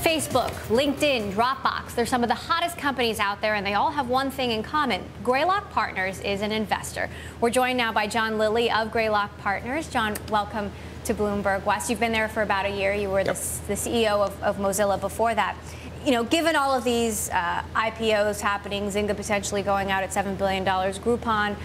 Facebook, LinkedIn, Dropbox, they're some of the hottest companies out there, and they all have one thing in common. Greylock Partners is an investor. We're joined now by John Lilly of Greylock Partners. John, welcome to Bloomberg West. You've been there for about a year. You were the CEO of Mozilla before that. You know, given all of these IPOs happening, Zynga potentially going out at $7 billion, Groupon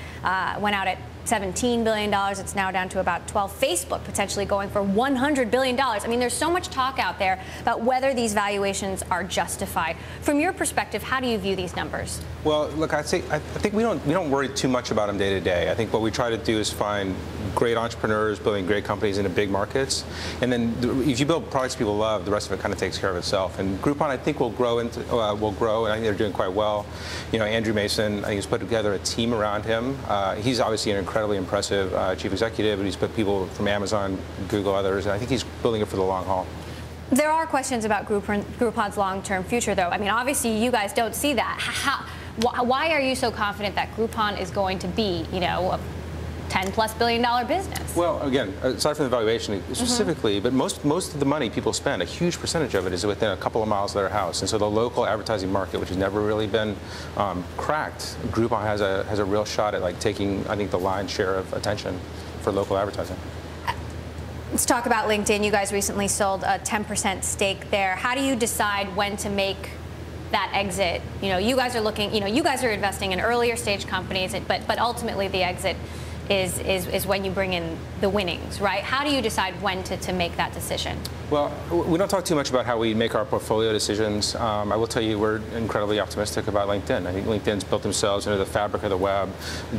went out at $17 billion. It's now down to about 12. Facebook potentially going for $100 billion. I mean, there's so much talk out there about whether these valuations are justified. From your perspective, how do you view these numbers? Well, look, I think we don't worry too much about them day to day. I think what we try to do is find great entrepreneurs building great companies into big markets, and then if you build products people love, the rest of it kind of takes care of itself. And Groupon, I think, will grow, and I think they're doing quite well. You know, Andrew Mason, I think, has put together a team around him. He's obviously an incredibly impressive chief executive, and he's put people from Amazon, Google, others, and I think he's building it for the long haul. There are questions about Groupon's long-term future, though. I mean, obviously, you guys don't see that. Why are you so confident that Groupon is going to be, you know, a $10+ billion business? Well, again, aside from the valuation specifically, but most of the money people spend, a huge percentage of it is within a couple of miles of their house. And so the local advertising market, which has never really been cracked, Groupon has a real shot at like taking, I think, the lion's share of attention for local advertising. Let's talk about LinkedIn. You guys recently sold a 10% stake there. How do you decide when to make that exit? You know, you guys are looking, you know, you guys are investing in earlier stage companies, but ultimately the exit is when you bring in the winnings, right? How do you decide when to make that decision? Well, we don't talk too much about how we make our portfolio decisions. I will tell you we're incredibly optimistic about LinkedIn. I think LinkedIn's built themselves into the fabric of the web.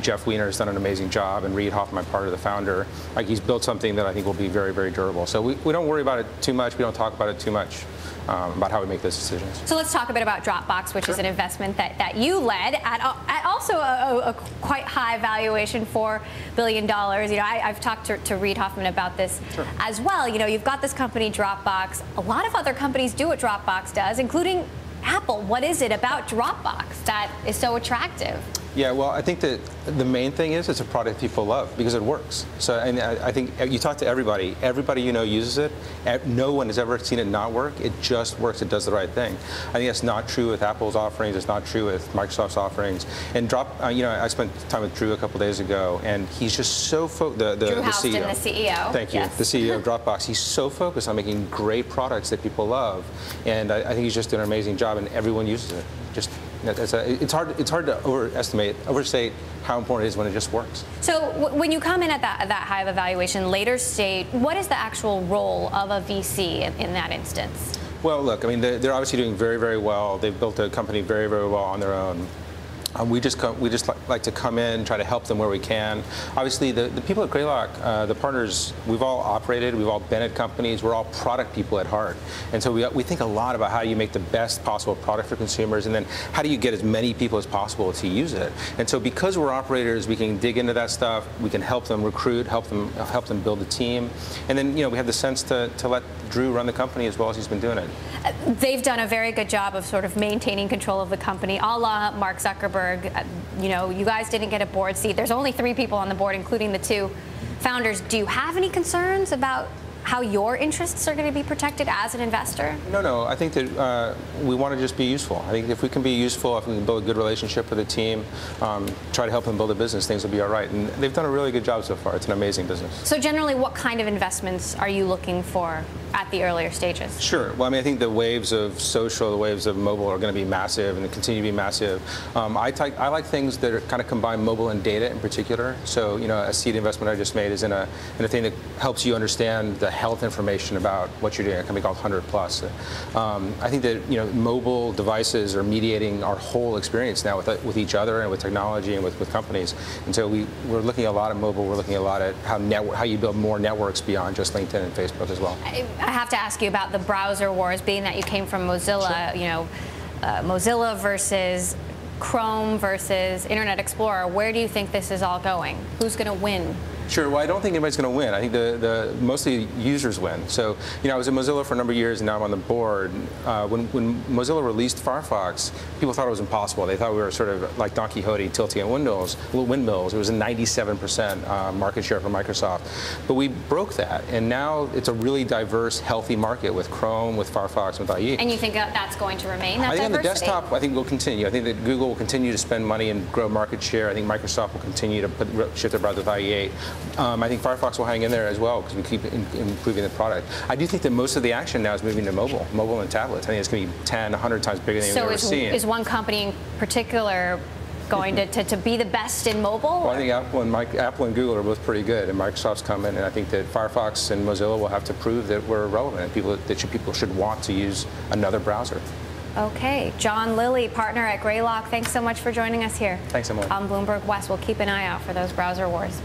Jeff Weiner has done an amazing job, and Reid Hoffman, part of the founder. Like, he's built something that I think will be very, very durable. So we don't worry about it too much. We don't talk about it too much. About how we make those decisions. So let's talk a bit about Dropbox, which is an investment that you led at also a quite high valuation, $4 billion. You know, I've talked to Reid Hoffman about this as well. You know, you've got this company, Dropbox. A lot of other companies do what Dropbox does, including Apple. What is it about Dropbox that is so attractive? Yeah, well, I think that the main thing is it's a product people love because it works. So, and I think you talk to everybody you know uses it. No one has ever seen it not work. It just works. It does the right thing. I think that's not true with Apple's offerings. It's not true with Microsoft's offerings. And you know, I spent time with Drew a couple days ago, and he's just so focused. Drew Houston, the CEO. Thank you. Yes. The CEO of Dropbox. He's so focused on making great products that people love, and I think he's just doing an amazing job, and everyone uses it. It's hard to overstate how important it is when it just works. So when you come in at that high of a valuation, later stage, what is the actual role of a VC in that instance? Well, look, I mean, they're obviously doing very, very well. They've built a company very, very well on their own. We just like to come in, try to help them where we can. Obviously, the people at Greylock, the partners, we've all operated, we've all been at companies, we're all product people at heart. And so we think a lot about how you make the best possible product for consumers, and then how do you get as many people as possible to use it. And so because we're operators, we can dig into that stuff, we can help them recruit, help them build a team. And then, you know, we have the sense to let Drew run the company as well as he's been doing it. They've done a very good job of sort of maintaining control of the company, a la Mark Zuckerberg. You know, you guys didn't get a board seat. There's only 3 people on the board, including the 2 founders. Do you have any concerns about how your interests are going to be protected as an investor? No. I think that we want to just be useful. I think if we can be useful, if we can build a good relationship with the team, try to help them build a business, things will be all right. And they've done a really good job so far. It's an amazing business. So generally, what kind of investments are you looking for at the earlier stages? Sure. Well, I mean, I think the waves of social, the waves of mobile are going to be massive, and they continue to be massive. I like things that are kind of combine mobile and data in particular. So, you know, a seed investment I just made is in a thing that helps you understand the health information about what you're doing. A company called 100+. I think that, you know, mobile devices are mediating our whole experience now with each other and with technology and with companies. And so we're looking a lot at mobile. We're looking a lot at how you build more networks beyond just LinkedIn and Facebook as well. I have to ask you about the browser wars, being that you came from Mozilla. Sure. You know, Mozilla versus Chrome versus Internet Explorer. Where do you think this is all going? Who's going to win? Sure. Well, I don't think anybody's going to win. I think mostly users win. So, I was at Mozilla for a number of years, and now I'm on the board. When Mozilla released Firefox, people thought it was impossible. They thought we were sort of like Don Quixote tilting at windmills. It was a 97% market share for Microsoft. But we broke that, and now it's a really diverse, healthy market with Chrome, with Firefox, with IE. And you think that's going to remain, that I think diversity? on the desktop, I think will continue. I think that Google will continue to spend money and grow market share. I think Microsoft will continue to shift their browser with IE8. I think Firefox will hang in there as well because we keep improving the product. I do think that most of the action now is moving to mobile and tablets. I think it's going to be 10, 100 times bigger than we've ever seen. So is one company in particular going to be the best in mobile? Well, I think Apple and Google are both pretty good, and Microsoft's coming, and I think that Firefox and Mozilla will have to prove that we're relevant. People should want to use another browser. Okay, John Lilly, partner at Greylock. Thanks so much for joining us here. Thanks, Emily. On Bloomberg West, we'll keep an eye out for those browser wars.